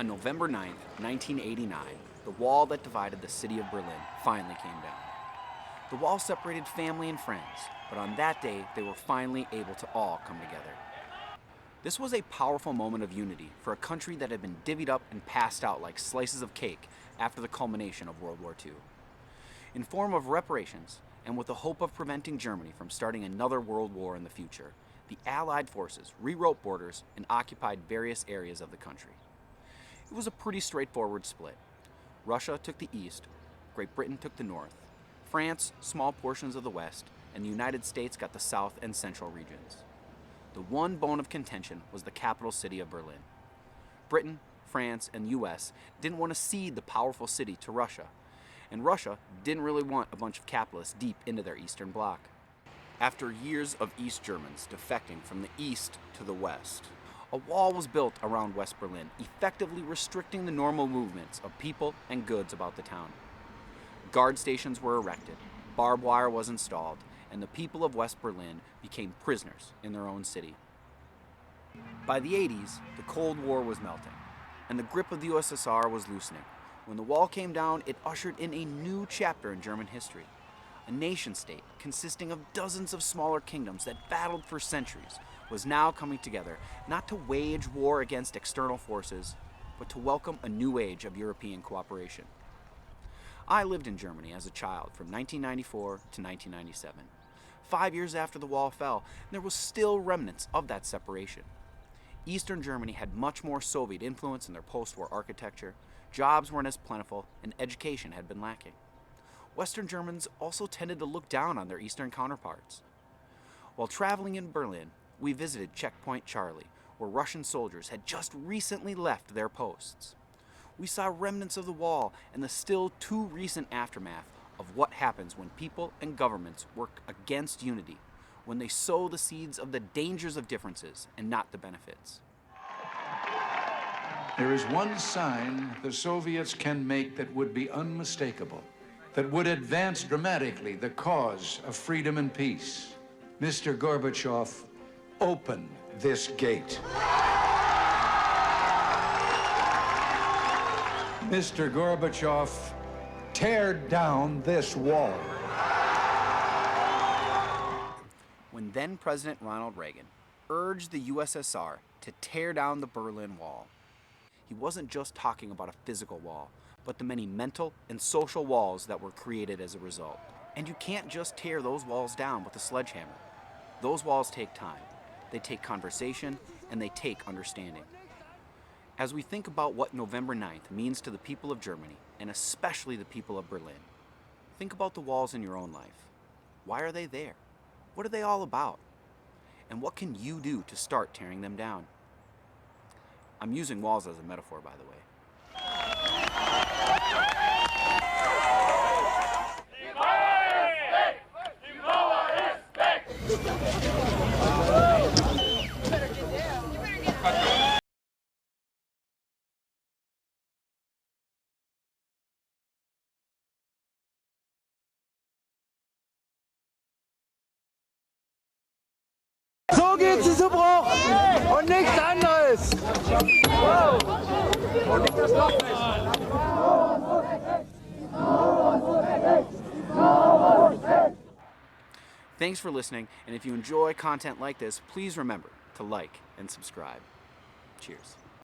On November 9, 1989, the wall that divided the city of Berlin finally came down. The wall separated family and friends, but on that day, they were finally able to all come together. This was a powerful moment of unity for a country that had been divvied up and passed out like slices of cake after the culmination of World War II. In form of reparations, and with the hope of preventing Germany from starting another world war in the future, the Allied forces rewrote borders and occupied various areas of the country. It was a pretty straightforward split. Russia took the east, Great Britain took the north, France small portions of the west, and the United States got the south and central regions. The one bone of contention was the capital city of Berlin. Britain, France, and the US didn't want to cede the powerful city to Russia, and Russia didn't really want a bunch of capitalists deep into their eastern bloc. After years of East Germans defecting from the east to the west, a wall was built around West Berlin, effectively restricting the normal movements of people and goods about the town. Guard stations were erected, barbed wire was installed, and the people of West Berlin became prisoners in their own city. By the 80s, the Cold War was melting, and the grip of the USSR was loosening. When the wall came down, it ushered in a new chapter in German history. A nation-state consisting of dozens of smaller kingdoms that battled for centuries was now coming together, not to wage war against external forces, but to welcome a new age of European cooperation. I lived in Germany as a child from 1994 to 1997. 5 years after the wall fell, there was still remnants of that separation. Eastern Germany had much more Soviet influence in their post-war architecture, jobs weren't as plentiful, and education had been lacking. Western Germans also tended to look down on their Eastern counterparts. While traveling in Berlin, we visited Checkpoint Charlie, where Russian soldiers had just recently left their posts. We saw remnants of the wall and the still too recent aftermath of what happens when people and governments work against unity, when they sow the seeds of the dangers of differences and not the benefits. There is one sign the Soviets can make that would be unmistakable, that would advance dramatically the cause of freedom and peace. Mr. Gorbachev, open this gate. Mr. Gorbachev, tear down this wall. When then President Ronald Reagan urged the USSR to tear down the Berlin Wall, he wasn't just talking about a physical wall, but the many mental and social walls that were created as a result. And you can't just tear those walls down with a sledgehammer. Those walls take time. They take conversation, and they take understanding. As we think about what November 9th means to the people of Germany, and especially the people of Berlin, think about the walls in your own life. Why are they there? What are they all about? And what can you do to start tearing them down? I'm using walls as a metaphor, by the way. So geht sie zu Bruch und nichts anderes. Und nicht das Loch nicht. Thanks for listening, and if you enjoy content like this, please remember to like and subscribe. Cheers.